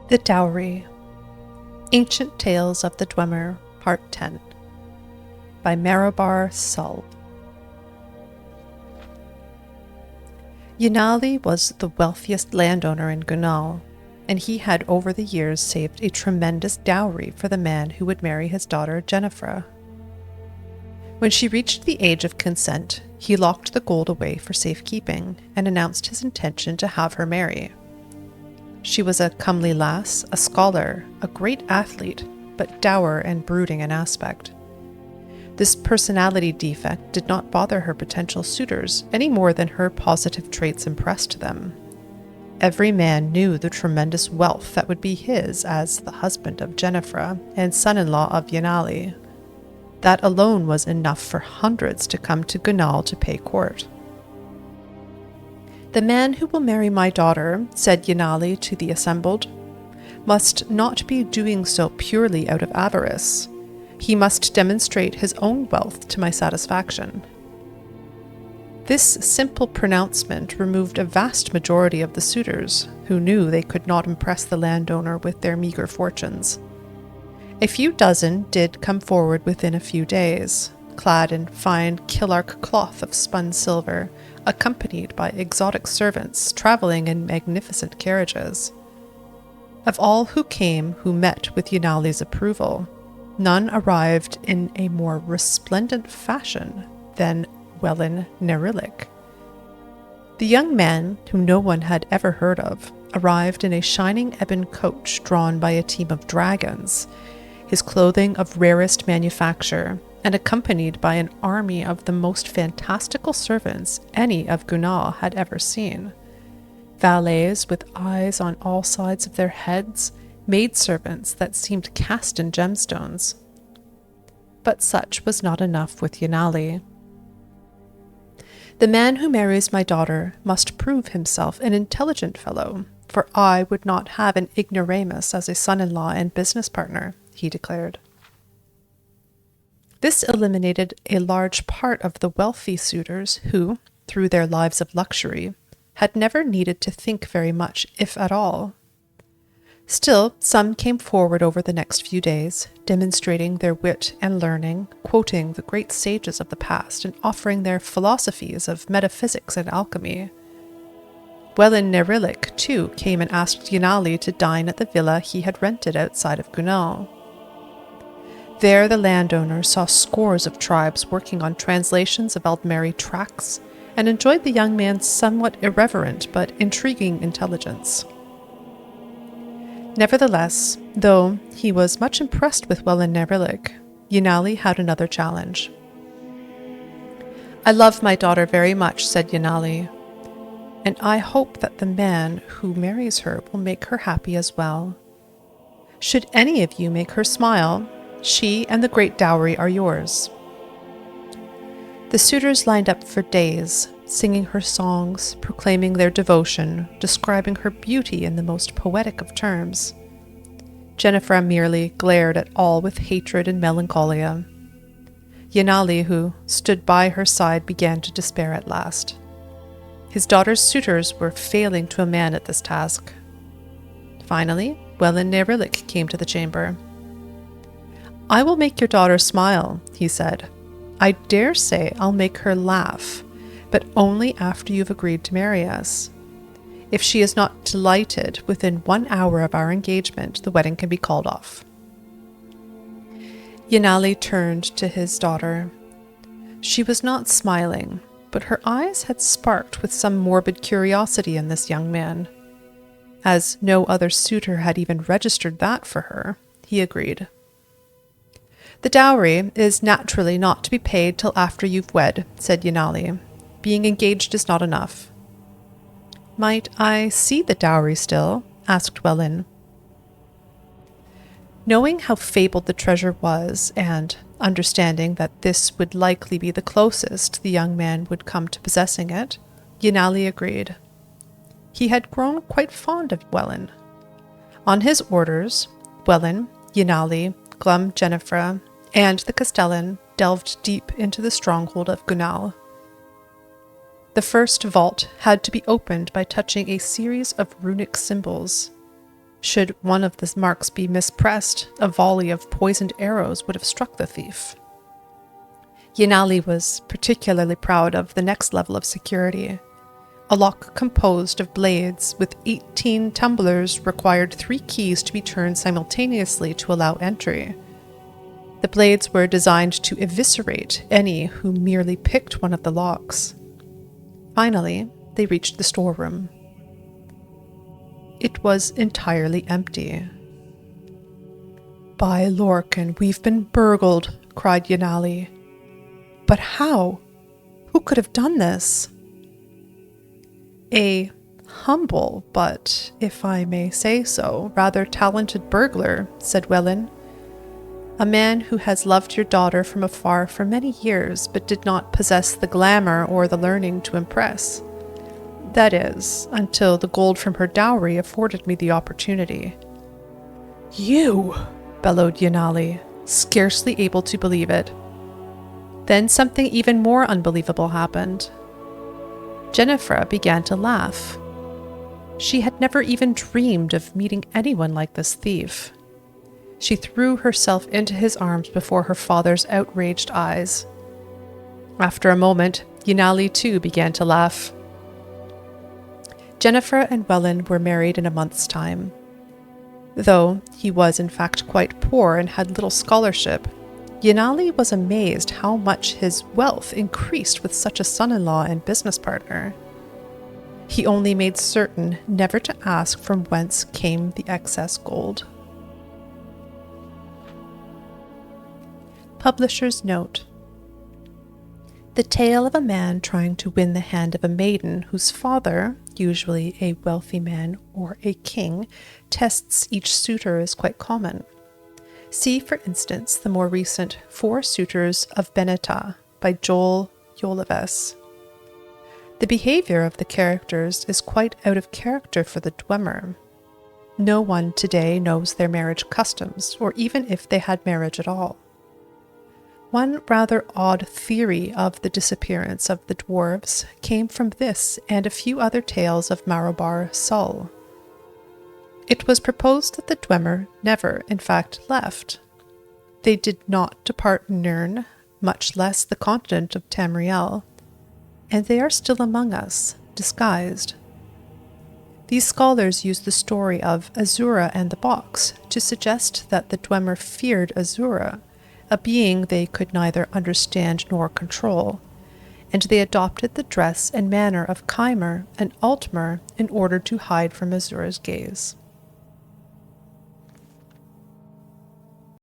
The Dowry. Ancient Tales of the Dwemer, Part 10 by Marobar Sul. Yanali was the wealthiest landowner in Gunal, and he had over the years saved a tremendous dowry for the man who would marry his daughter Jennifer. When she reached the age of consent, he locked the gold away for safekeeping and announced his intention to have her marry. She was a comely lass, a scholar, a great athlete, but dour and brooding in aspect. This personality defect did not bother her potential suitors any more than her positive traits impressed them. Every man knew the tremendous wealth that would be his as the husband of Jennifer and son-in-law of Yanali. That alone was enough for hundreds to come to Gunal to pay court. "The man who will marry my daughter," said Yanali to the assembled, "must not be doing so purely out of avarice. He must demonstrate his own wealth to my satisfaction." This simple pronouncement removed a vast majority of the suitors, who knew they could not impress the landowner with their meager fortunes. A few dozen did come forward within a few days, clad in fine Killark cloth of spun silver, accompanied by exotic servants traveling in magnificent carriages. Of all who came who met with Yanali's approval, none arrived in a more resplendent fashion than Welyn Nerillic. The young man, whom no one had ever heard of, arrived in a shining ebon coach drawn by a team of dragons, his clothing of rarest manufacture, and accompanied by an army of the most fantastical servants any of Gunal had ever seen. Valets with eyes on all sides of their heads, maidservants that seemed cast in gemstones. But such was not enough with Yanali. "The man who marries my daughter must prove himself an intelligent fellow, for I would not have an ignoramus as a son-in-law and business partner," he declared. This eliminated a large part of the wealthy suitors who, through their lives of luxury, had never needed to think very much, if at all. Still, some came forward over the next few days, demonstrating their wit and learning, quoting the great sages of the past, and offering their philosophies of metaphysics and alchemy. Welyn Nerillic, too, came and asked Yanali to dine at the villa he had rented outside of Gunal. There the landowner saw scores of tribes working on translations of Aldmeri tracts, and enjoyed the young man's somewhat irreverent but intriguing intelligence. Nevertheless, though he was much impressed with Welyn Nerillic, Yanali had another challenge. "I love my daughter very much," said Yanali, "and I hope that the man who marries her will make her happy as well. Should any of you make her smile, she and the great dowry are yours." The suitors lined up for days, singing her songs, proclaiming their devotion, describing her beauty in the most poetic of terms. Jennifer merely glared at all with hatred and melancholia. Yanali, who stood by her side, began to despair at last. His daughter's suitors were failing to a man at this task. Finally, Welyn Nerillic came to the chamber. "I will make your daughter smile," he said. "I dare say I'll make her laugh, but only after you've agreed to marry us. If she is not delighted within 1 hour of our engagement, the wedding can be called off." Yanali turned to his daughter. She was not smiling, but her eyes had sparked with some morbid curiosity in this young man. As no other suitor had even registered that for her, he agreed. "The dowry is naturally not to be paid till after you've wed," said Yanali. "Being engaged is not enough." "Might I see the dowry still?" asked Welyn. Knowing how fabled the treasure was, and understanding that this would likely be the closest the young man would come to possessing it, Yanali agreed. He had grown quite fond of Welyn. On his orders, Welyn, Yanali, Glum Jennifer, and the Castellan delved deep into the stronghold of Gunal. The first vault had to be opened by touching a series of runic symbols. Should one of the marks be mispressed, a volley of poisoned arrows would have struck the thief. Yanali was particularly proud of the next level of security. A lock composed of blades with 18 tumblers required 3 keys to be turned simultaneously to allow entry. The blades were designed to eviscerate any who merely picked one of the locks. Finally, they reached the storeroom. It was entirely empty. "By Lorcan, we've been burgled," cried Yanali. "But how? Who could have done this?" "A humble, but, if I may say so, rather talented burglar," said Wellin. "A man who has loved your daughter from afar for many years, but did not possess the glamour or the learning to impress. That is, until the gold from her dowry afforded me the opportunity." "You!" bellowed Yanali, scarcely able to believe it. Then something even more unbelievable happened. Jennifer began to laugh. She had never even dreamed of meeting anyone like this thief. She threw herself into his arms before her father's outraged eyes. After a moment, Yanali too began to laugh. Jennifer and Wellin were married in a month's time. Though he was in fact quite poor and had little scholarship, Yanali was amazed how much his wealth increased with such a son-in-law and business partner. He only made certain never to ask from whence came the excess gold. Publisher's note. The tale of a man trying to win the hand of a maiden whose father, usually a wealthy man or a king, tests each suitor is quite common. See, for instance, the more recent 4 Suitors of Beneta by Joel Yoleves. The behavior of the characters is quite out of character for the Dwemer. No one today knows their marriage customs, or even if they had marriage at all. One rather odd theory of the disappearance of the Dwarves came from this and a few other tales of Marobar Sul. It was proposed that the Dwemer never, in fact, left. They did not depart Nirn, much less the continent of Tamriel, and they are still among us, disguised. These scholars use the story of Azura and the box to suggest that the Dwemer feared Azura, a being they could neither understand nor control, and they adopted the dress and manner of Chimer and Altmer in order to hide from Azura's gaze.